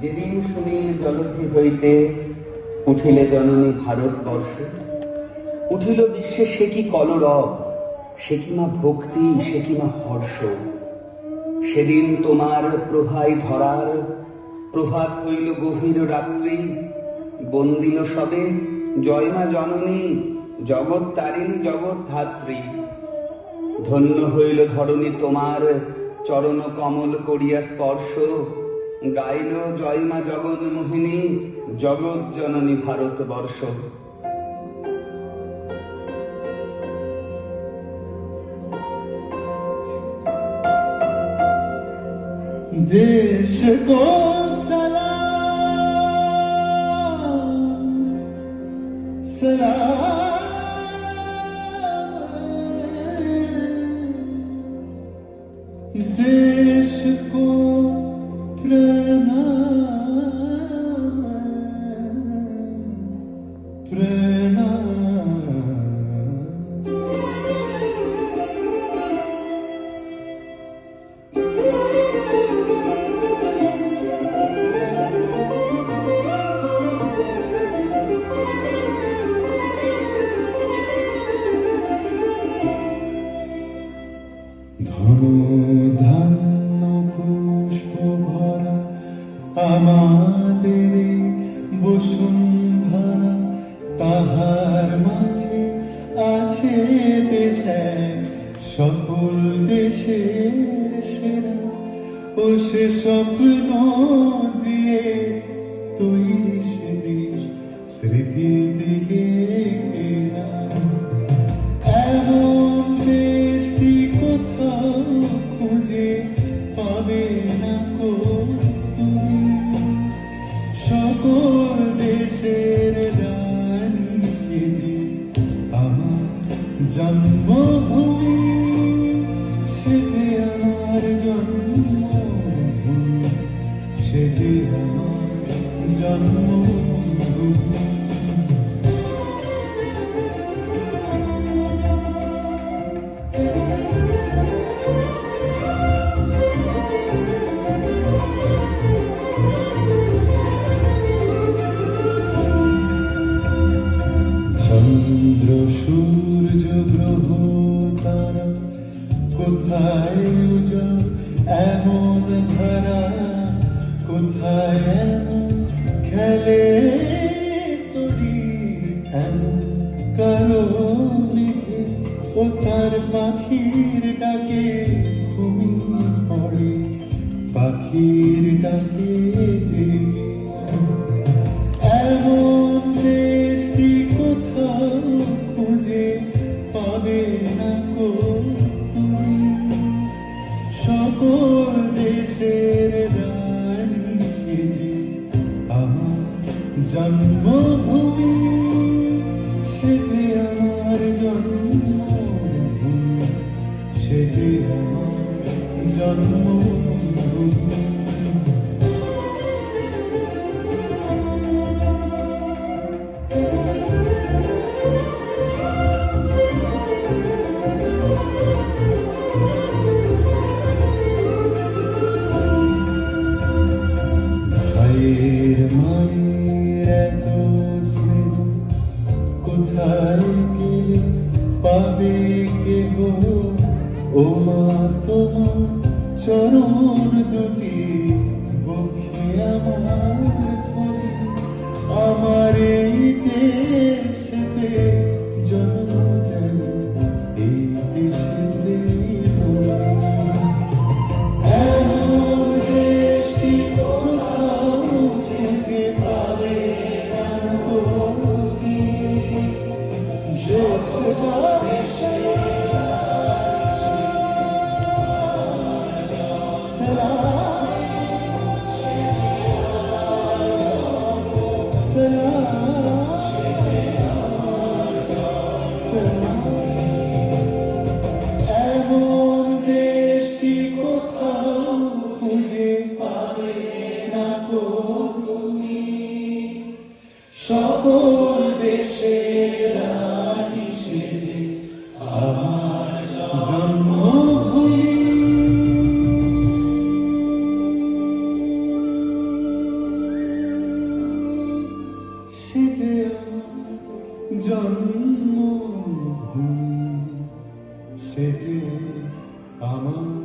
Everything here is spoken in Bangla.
যেদিন শুনি জলধি হইতে উঠিলে জননী ভারতবর্ষ, উঠিল বিশ্বে সে কি কলরব, সে কি মা ভক্তি, সে কি মা হর্ষ। সেদিন তোমার প্রভাই ধরার প্রভাত হইল গভীর রাত্রি, বন্দিল সবে জয় মা জননী, জগৎ তারিণী জগৎ ধাত্রী। ধন্য হইল ধরণী তোমার চরণ কমল করিয়া স্পর্শ, গাইল জয় মা জগৎ মোহিনী, জগৎ জননী ভারতবর্ষ। देश को सलाम सलाम, देश को प्रणाम प्रणाम। ধন্য পুষ্প ভরা আমাদের বসুন্ধরা, তাহার মাঝে আছে দেশ এক, সকল দেশের সেরা। ও সে স্বপ্ন দিয়ে তৈরি সে দেশ, স্মৃতি দিয়ে ঘেরা। এমন দেশটি কোথাও খুঁজে পাবে না কো তুমি, সকল দেশের রানী সেজে আমার জন্মভূমি, সেজে আমার জন্মভূমি, সেজে আমার জন্মভূমি। চন্দ্র সূর্য গ্রহ তারা কোথায় উজাড় এমন ধারা, কোথায় এমন খেলে তরি, এমন কালো মেঘে ও তার পাখির ডাকে ঘুমিয়ে পড়ে, পাখির ডাকে জেগে। এমন দেশটি কোথাও খুঁজে পাবে না কো তুমি, সকল দেশের রানী সেজে আমার জন্মভূমি, সেজে আমার জন্মভূমি, সেজে আমার জন্মভূমি। মায়ের এত স্নেহ কোথায় গেলে পাবে কেহ, ও মা তোমার চরণ দুটি বক্ষে আমার ধরে, আমার এই দেশেতে জন্ম যেন এই দেশেতে মরে। জন্মভূমি সে যে আমার